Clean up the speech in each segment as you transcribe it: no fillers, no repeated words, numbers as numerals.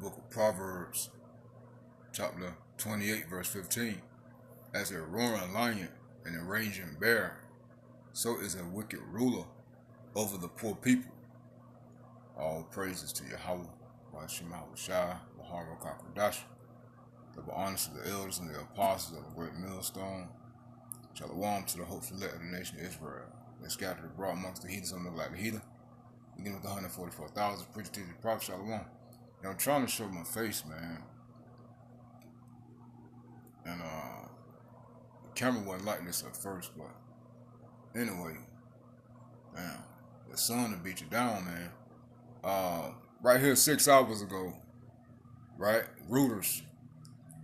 book of Proverbs, chapter 28, verse 15. As a roaring lion and a raging bear, so is a wicked ruler over the poor people. All praises to Yahweh, Washimah Shai, Bahara Kakwadash. Double honors to the elders and the apostles of the great millstone. Shalom to the hopeful elect of the nation of Israel. They scattered abroad amongst the heathens on the like the heathen. Beginning with the 144,000, preacher, teacher, prophet, Shalom. Now, I'm trying to show my face, man. And the camera wasn't like this at first, but anyway, man, the sun will beat you down, man. Right here 6 hours ago, right? Reuters.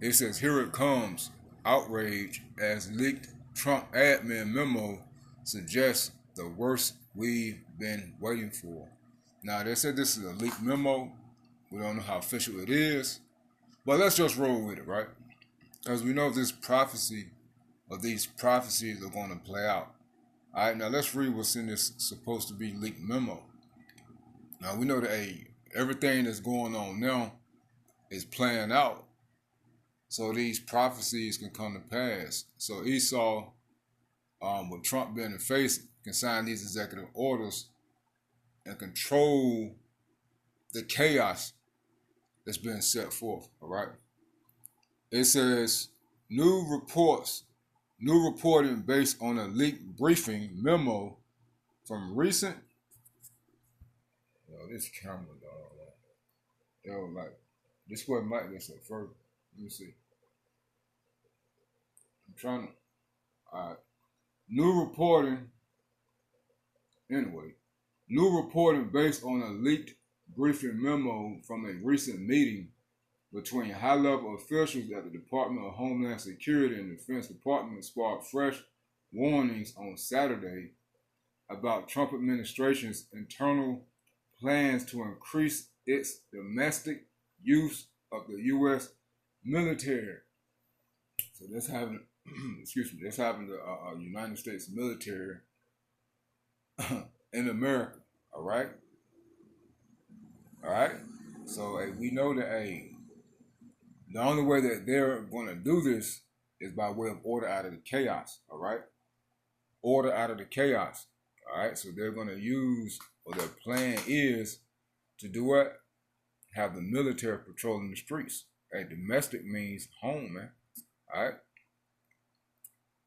It says, here it comes. Outrage as leaked Trump admin memo suggests the worst we've been waiting for. Now, they said this is a leaked memo. We don't know how official it is. But let's just roll with it, right? Because we know this prophecy or these prophecies are going to play out. All right, now let's read what's in this supposed to be leaked memo. Now, we know that everything that's going on now is playing out, so these prophecies can come to pass. So Esau, with Trump being the face, can sign these executive orders and control the chaos that's been set forth, all right? It says, new reporting based on a leaked briefing memo from recent, this camera, like, this wasn't like this at first. Let me see. I'm trying to, all right. New reporting based on a leaked briefing memo from a recent meeting between high-level officials at the Department of Homeland Security and Defense Department sparked fresh warnings on Saturday about Trump administration's internal plans to increase its domestic use of the U.S. military. So that's having, that's having the United States military in America. All right. All right. So we know that the only way that they're going to do this is by way of order out of the chaos. All right. Order out of the chaos. All right. So they're going to use, or their plan is to do what? Have the military patrolling the streets. Domestic means home, man. All right.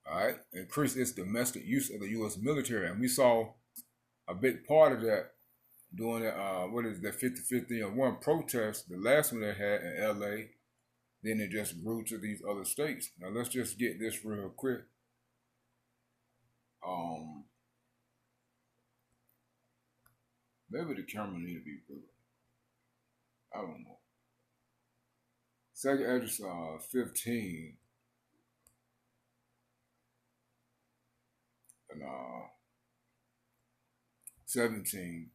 All right. Increase its domestic use of the U.S. military. And we saw a big part of that during that, 50-50 protest, the last one they had in L.A., then it just grew to these other states. Now, let's just get this real quick. Maybe the camera need to be bigger. I don't know. Second address 15 and 17.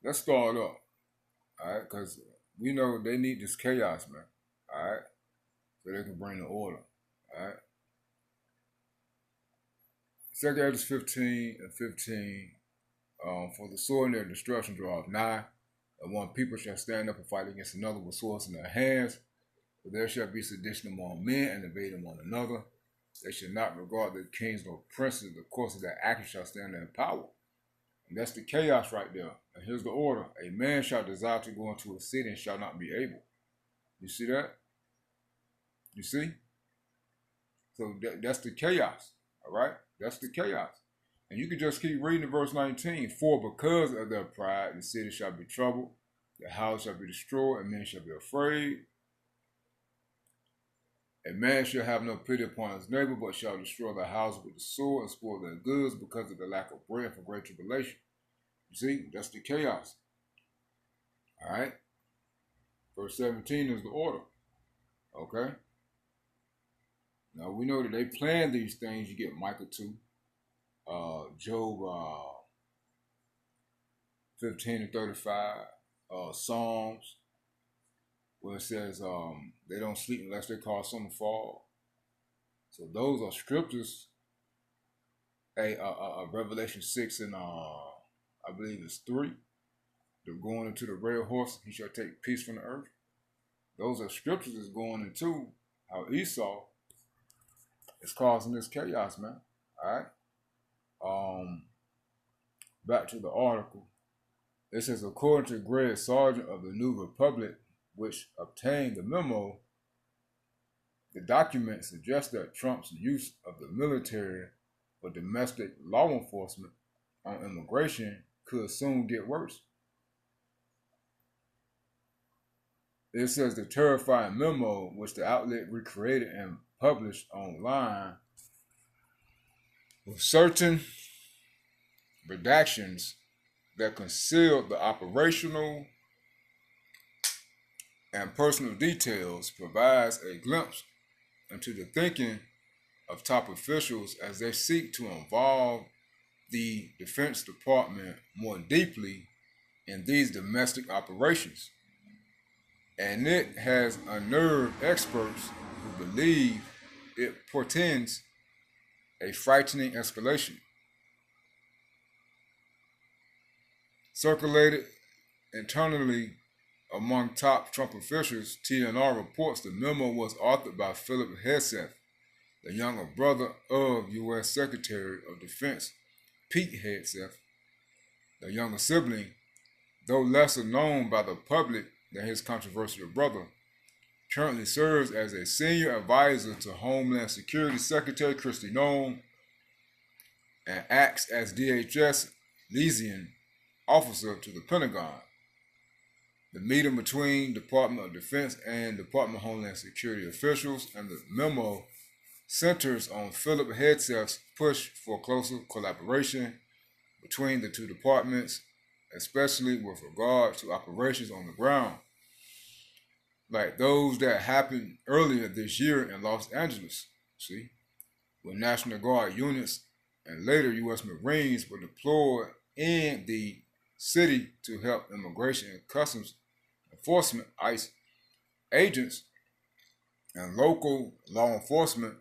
Let's start up, all right? Because we know they need this chaos, man, all right? So they can bring the order, all right? Second address 15 and 15. For the sword and their destruction draweth nigh, and one people shall stand up and fight against another with swords in their hands. But there shall be sedition among men and invading one another. They shall not regard the kings nor princes. The course of their action shall stand in power. And that's the chaos right there. And here's the order. A man shall desire to go into a city and shall not be able. You see that? You see? So that's the chaos. All right? That's the chaos. And you can just keep reading verse 19. For because of their pride, the city shall be troubled, the house shall be destroyed, and men shall be afraid. A man shall have no pity upon his neighbor, but shall destroy the house with the sword and spoil their goods because of the lack of bread for great tribulation. You see, that's the chaos. All right? Verse 17 is the order. Okay? Now, we know that they plan these things. You get Micah 2. Job 15 and 35, Psalms, where it says they don't sleep unless they cause something to fall. So those are scriptures. Revelation 6 and I believe it's 3. the going into the red horse, he shall take peace from the earth. Those are scriptures that's going into how Esau is causing this chaos, man. All right. Back to the article. It says, according to Greg Sargent of the New Republic, which obtained the memo, the document suggests that Trump's use of the military for domestic law enforcement on immigration could soon get worse. It says the terrifying memo, which the outlet recreated and published online, with certain redactions that concealed the operational and personal details, provides a glimpse into the thinking of top officials as they seek to involve the Defense Department more deeply in these domestic operations. And it has unnerved experts who believe it portends a frightening escalation. Circulated internally among top Trump officials, TNR reports the memo was authored by Philip Hegseth, the younger brother of U.S. Secretary of Defense Pete Hegseth. The younger sibling, though lesser known by the public than his controversial brother, currently serves as a senior advisor to Homeland Security Secretary Kristi Noem and acts as DHS liaison officer to the Pentagon. The meeting between Department of Defense and Department of Homeland Security officials and the memo centers on Philip Hegseth's push for closer collaboration between the two departments, especially with regard to operations on the ground, like those that happened earlier this year in Los Angeles, when National Guard units and later U.S. Marines were deployed in the city to help Immigration and Customs Enforcement, ICE, agents and local law enforcement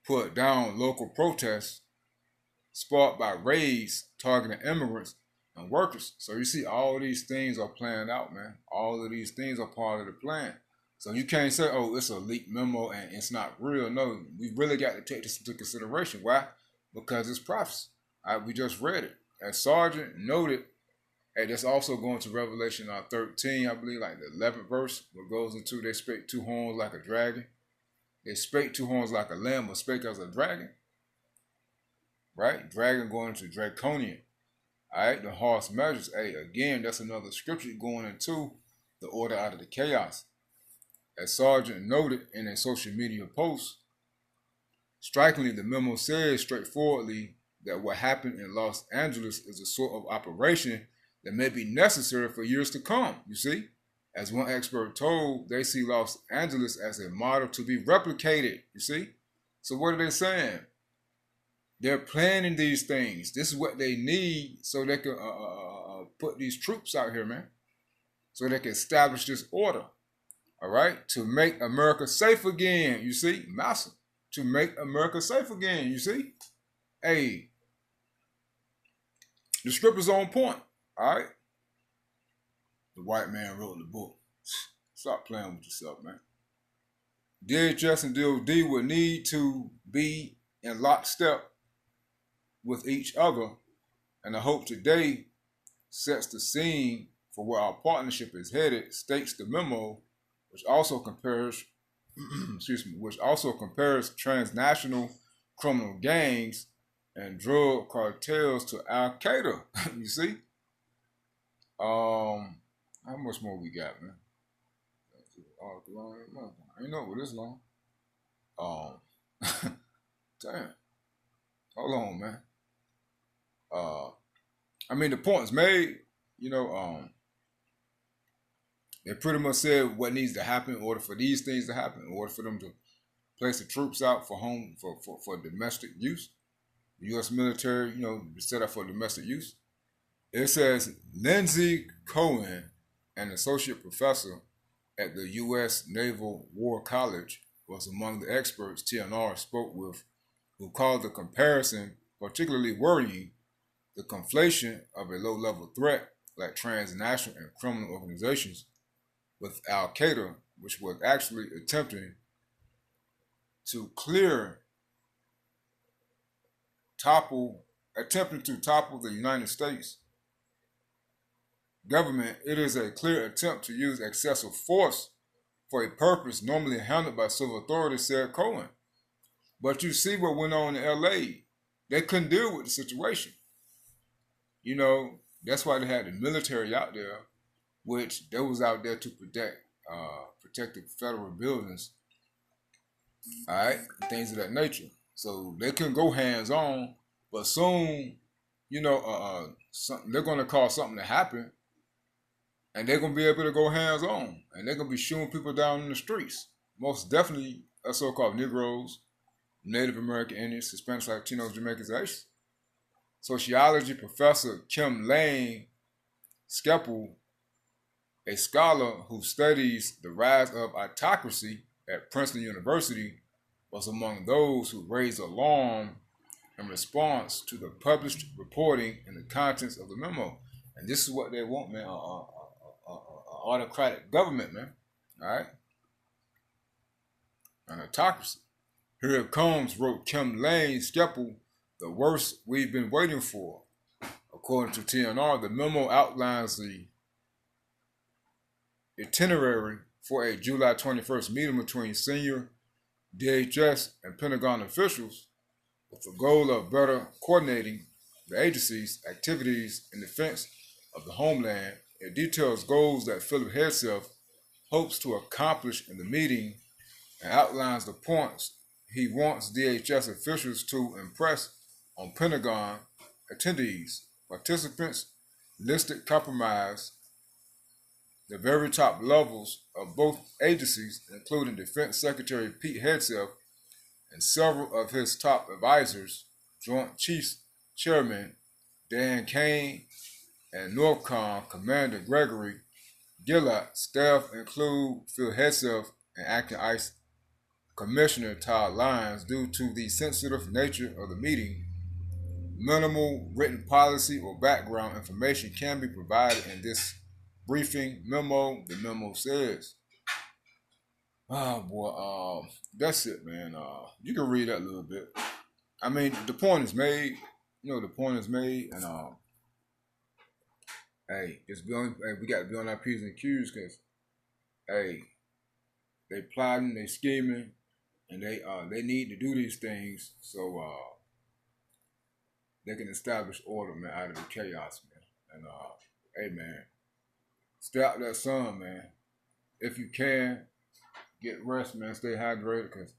put down local protests sparked by raids targeting immigrants and workers. So you see, all of these things are planned out, man. All of these things are part of the plan. So you can't say, oh, it's a leaked memo and it's not real. No, we really got to take this into consideration. Why? Because it's prophecy. We just read it. As Sargent noted, hey, that's also going to Revelation 13, I believe, like the 11th verse, where it goes into, they spake two horns like a dragon. They spake two horns like a lamb, but spake as a dragon. Right? Dragon going into draconian. All right, the harsh measures. Hey, again, that's another scripture going into the order out of the chaos. As Sargent noted in a social media post, strikingly, the memo says straightforwardly that what happened in Los Angeles is a sort of operation that may be necessary for years to come, you see. As one expert told, they see Los Angeles as a model to be replicated, you see. So what are they saying? They're planning these things. This is what they need so they can put these troops out here, man. So they can establish this order, all right? To make America safe again, you see. Massive. To make America safe again, you see. Hey, the script is on point, all right? The white man wrote the book. Stop playing with yourself, man. DHS and DOD will need to be in lockstep with each other, and I hope today sets the scene for where our partnership is headed, states the memo, which also compares, which also compares transnational criminal gangs and drug cartels to Al Qaeda. You see? How much more we got, man? I ain't know it this long. Damn. Hold on, man. I mean, the point's made, you know, they pretty much said what needs to happen in order for these things to happen, in order for them to place the troops out for domestic use. The U.S. military, you know, set up for domestic use. It says Lindsey Cohen, an associate professor at the U.S. Naval War College, was among the experts TNR spoke with, who called the comparison particularly worrying. The conflation of a low-level threat like transnational and criminal organizations with Al Qaeda, which was actually to clear, topple, attempting to topple the United States government. It is a clear attempt to use excessive force for a purpose normally handled by civil authorities, said Cohen. But you see what went on in LA. They couldn't deal with the situation. You know, that's why they had the military out there, which they was out there to protect the federal buildings, all right, things of that nature. So they couldn't go hands on, but soon, they're gonna cause something to happen, and they're gonna be able to go hands on, and they're gonna be shooting people down in the streets. Most definitely, so-called Negroes, Native American Indians, Hispanics, Latinos, Jamaicans, Asians. Sociology professor Kim Lane Skeppel, a scholar who studies the rise of autocracy at Princeton University, was among those who raised alarm in response to the published reporting and the contents of the memo. And this is what they want, man, autocratic government, man, all right? An autocracy. Here it comes, wrote Kim Lane Skeppel, the worst we've been waiting for. According to TNR, the memo outlines the itinerary for a July 21st meeting between senior DHS and Pentagon officials with the goal of better coordinating the agency's activities in defense of the homeland. It details goals that Philip Hegseth hopes to accomplish in the meeting and outlines the points he wants DHS officials to impress on Pentagon attendees. Participants listed compromise the very top levels of both agencies, including Defense Secretary Pete Hegseth and several of his top advisors, Joint Chiefs Chairman Dan Kane and NORTHCOM Commander Gregory Gillott. Staff include Phil Hegseth and Acting ICE Commissioner Todd Lyons. Due to the sensitive nature of the meeting, minimal written policy or background information can be provided in this briefing memo. The memo says, oh boy, that's it, man. You can read that a little bit. I mean, the point is made. The point is made, and hey, we got to be on our P's and Q's, because hey, they plotting, they scheming, and they need to do these things so they can establish order, man, out of the chaos, man. And hey, man, stay out that sun, man. If you can, get rest, man. Stay hydrated, because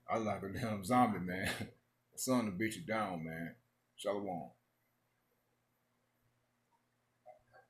I like a damn zombie, man. The sun will beat you down, man. Shalom.